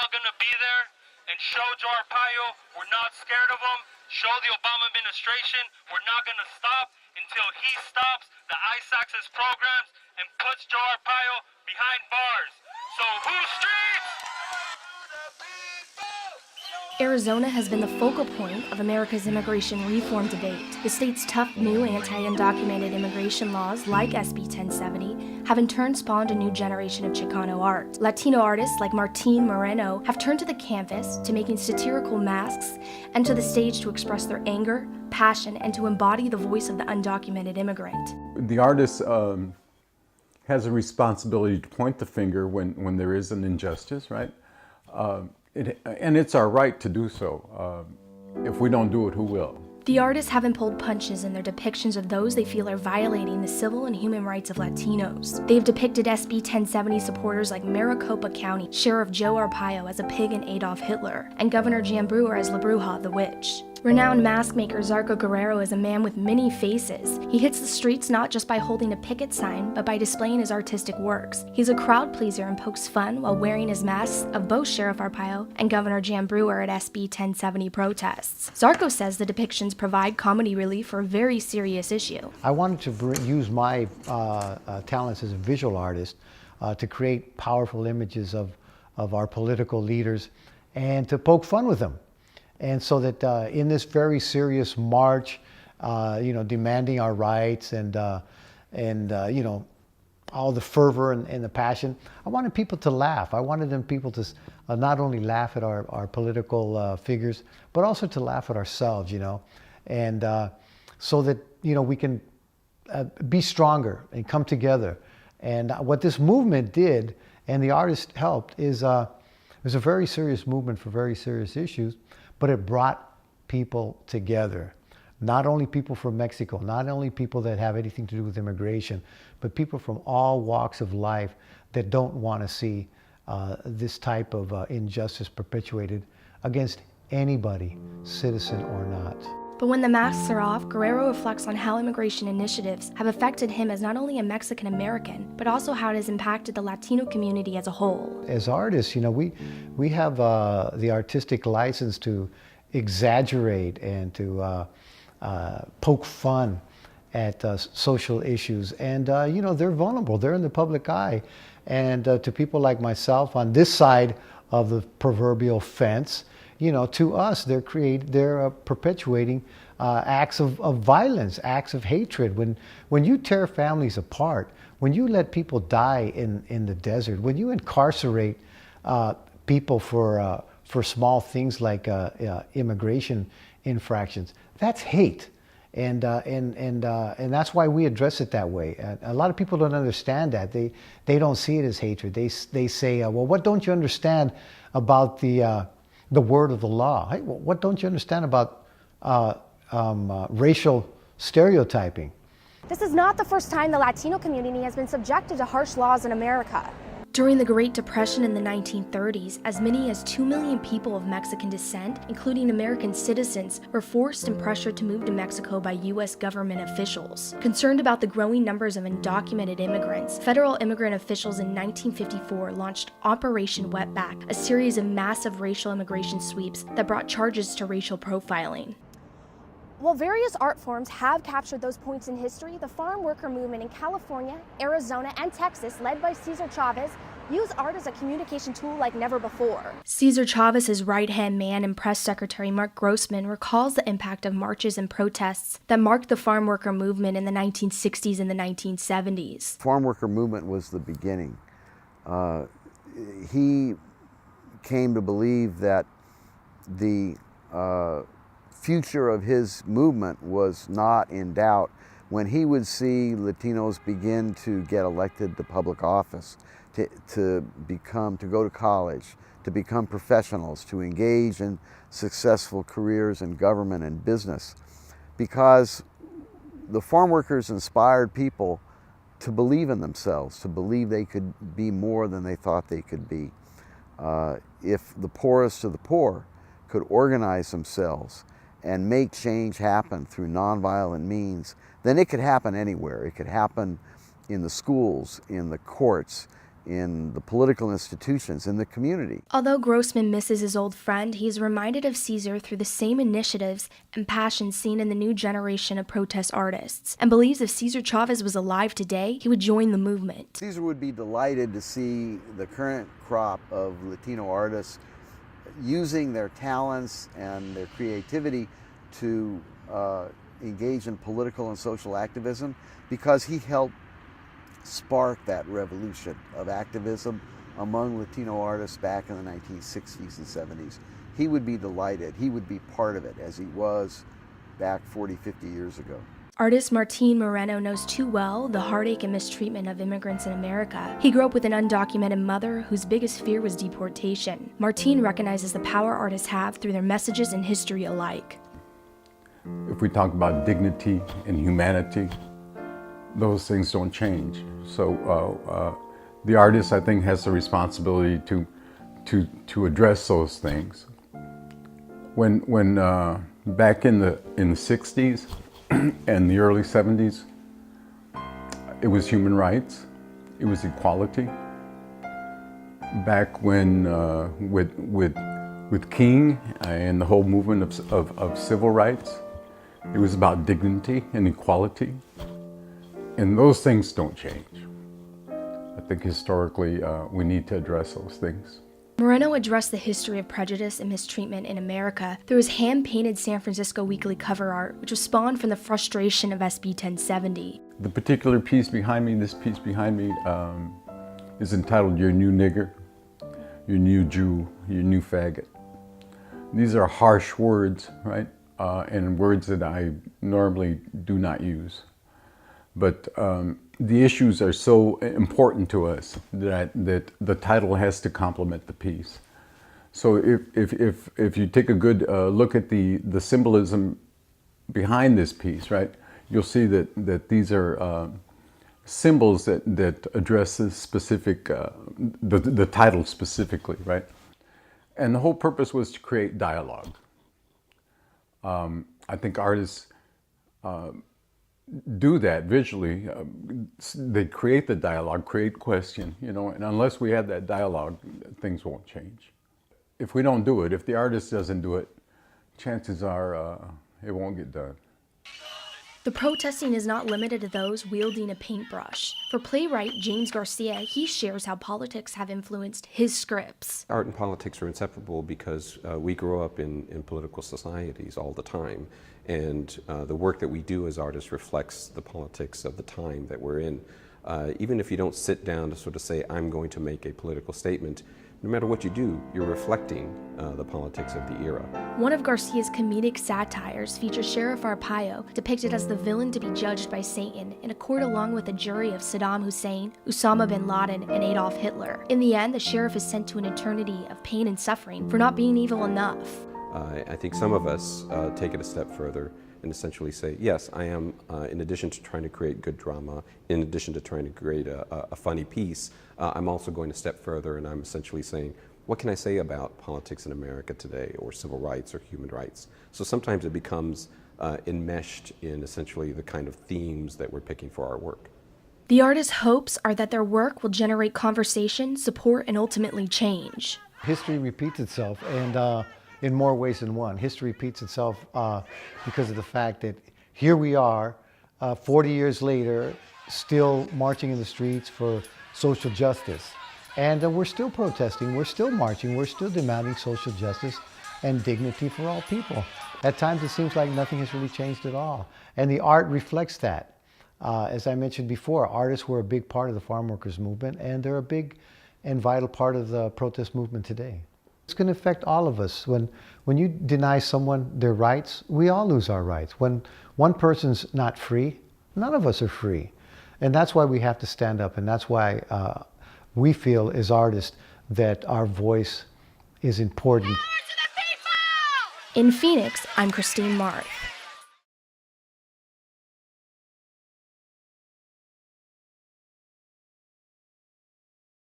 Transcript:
not going to be there and show Joe Arpaio we're not scared of him, show the Obama administration we're not going to stop until he stops the ICE access programs and puts Joe Arpaio behind bars. So who's streets? Arizona has been the focal point of America's immigration reform debate. The state's tough new anti-undocumented immigration laws, like SB 1070, have in turn spawned a new generation of Chicano art. Latino artists like Martin Moreno have turned to the canvas, to making satirical masks, and to the stage to express their anger, passion, and to embody the voice of the undocumented immigrant. The artist has a responsibility to point the finger when there is an injustice, right? And it's our right to do so. If we don't do it, who will? The artists haven't pulled punches in their depictions of those they feel are violating the civil and human rights of Latinos. They've depicted SB 1070 supporters like Maricopa County Sheriff Joe Arpaio as a pig and Adolf Hitler, and Governor Jan Brewer as La Bruja, the witch. Renowned mask maker Zarco Guerrero is a man with many faces. He hits the streets not just by holding a picket sign, but by displaying his artistic works. He's a crowd pleaser and pokes fun while wearing his masks of both Sheriff Arpaio and Governor Jan Brewer at SB 1070 protests. Zarco says the depictions provide comedy relief for a very serious issue. I wanted to use my talents as a visual artist to create powerful images of our political leaders and to poke fun with them. And so that in this very serious march, demanding our rights and all the fervor and the passion, I wanted people to laugh. I wanted people to not only laugh at our political figures, but also to laugh at ourselves, and so that, we can be stronger and come together. And what this movement did, and the artist helped, is it was a very serious movement for very serious issues, but it brought people together. Not only people from Mexico, not only people that have anything to do with immigration, but people from all walks of life that don't want to see this type of injustice perpetuated against anybody, citizen or not. But when the masks are off, Guerrero reflects on how immigration initiatives have affected him as not only a Mexican American, but also how it has impacted the Latino community as a whole. As artists, we have the artistic license to exaggerate and to poke fun at social issues. And, they're vulnerable. They're in the public eye. And to people like myself on this side of the proverbial fence, to us, they're perpetuating acts of violence, acts of hatred. When you tear families apart, when you let people die in the desert, when you incarcerate people for small things like immigration infractions, that's hate. And that's why we address it that way. A lot of people don't understand that. They don't see it as hatred. They say, well, what don't you understand about the word of the law? Hey, what don't you understand about racial stereotyping? This is not the first time the Latino community has been subjected to harsh laws in America. During the Great Depression in the 1930s, as many as 2 million people of Mexican descent, including American citizens, were forced and pressured to move to Mexico by U.S. government officials. Concerned about the growing numbers of undocumented immigrants, federal immigrant officials in 1954 launched Operation Wetback, a series of massive racial immigration sweeps that brought charges to racial profiling. While various art forms have captured those points in history, the farm worker movement in California, Arizona, and Texas, led by Cesar Chavez, use art as a communication tool like never before. Cesar Chavez's right-hand man and press secretary Mark Grossman recalls the impact of marches and protests that marked the farm worker movement in the 1960s and the 1970s. Farm worker movement was the beginning. He came to believe that the future of his movement was not in doubt when he would see Latinos begin to get elected to public office, to go to college, to become professionals, to engage in successful careers in government and business. Because the farm workers inspired people to believe in themselves, to believe they could be more than they thought they could be. If the poorest of the poor could organize themselves and make change happen through nonviolent means, then it could happen anywhere. It could happen in the schools, in the courts, in the political institutions, in the community. Although Grossman misses his old friend, he is reminded of Caesar through the same initiatives and passion seen in the new generation of protest artists, and believes if Cesar Chavez was alive today, he would join the movement. Caesar would be delighted to see the current crop of Latino artists using their talents and their creativity to engage in political and social activism, because he helped spark that revolution of activism among Latino artists back in the 1960s and 70s. He would be delighted. He would be part of it, as he was back 40, 50 years ago. Artist Martin Moreno knows too well the heartache and mistreatment of immigrants in America. He grew up with an undocumented mother whose biggest fear was deportation. Martin recognizes the power artists have through their messages and history alike. If we talk about dignity and humanity, those things don't change. So the artist, I think, has the responsibility to address those things. When back in the 60s and the early 70s, it was human rights, it was equality. Back when with King and the whole movement of civil rights, it was about dignity and equality. And those things don't change. I think historically we need to address those things. Moreno addressed the history of prejudice and mistreatment in America through his hand-painted San Francisco Weekly cover art, which was spawned from the frustration of SB 1070. The particular piece behind me, this piece behind me, is entitled "Your New Nigger," "Your New Jew," "Your New Faggot." These are harsh words, right? And words that I normally do not use. But the issues are so important to us that the title has to complement the piece. So if you take a good look at the symbolism behind this piece, right, you'll see that these are symbols that address this specific, the title specifically, right? And the whole purpose was to create dialogue. I think artists do that visually. They create the dialogue, create question, you know, and unless we have that dialogue, things won't change. If we don't do it, if the artist doesn't do it, chances are it won't get done. The protesting is not limited to those wielding a paintbrush. For playwright James Garcia, he shares how politics have influenced his scripts. Art and politics are inseparable because we grow up in political societies all the time. And the work that we do as artists reflects the politics of the time that we're in. Even if you don't sit down to sort of say, I'm going to make a political statement, no matter what you do, you're reflecting the politics of the era. One of Garcia's comedic satires features Sheriff Arpaio, depicted as the villain to be judged by Satan, in a court along with a jury of Saddam Hussein, Osama bin Laden, and Adolf Hitler. In the end, the sheriff is sent to an eternity of pain and suffering for not being evil enough. I think some of us take it a step further and essentially say, yes, I am, in addition to trying to create good drama, in addition to trying to create a funny piece, I'm also going a step further, and I'm essentially saying, what can I say about politics in America today, or civil rights or human rights? So sometimes it becomes enmeshed in essentially the kind of themes that we're picking for our work. The artist's hopes are that their work will generate conversation, support, and ultimately change. History repeats itself, and in more ways than one. History repeats itself because of the fact that here we are, 40 years later, still marching in the streets for social justice. And we're still protesting, we're still marching, we're still demanding social justice and dignity for all people. At times it seems like nothing has really changed at all. And the art reflects that. As I mentioned before, artists were a big part of the farm workers movement, and they're a big and vital part of the protest movement today. It's going to affect all of us. When you deny someone their rights, we all lose our rights. When one person's not free, none of us are free. And that's why we have to stand up, and that's why we feel as artists that our voice is important. In Phoenix, I'm Christine Marth.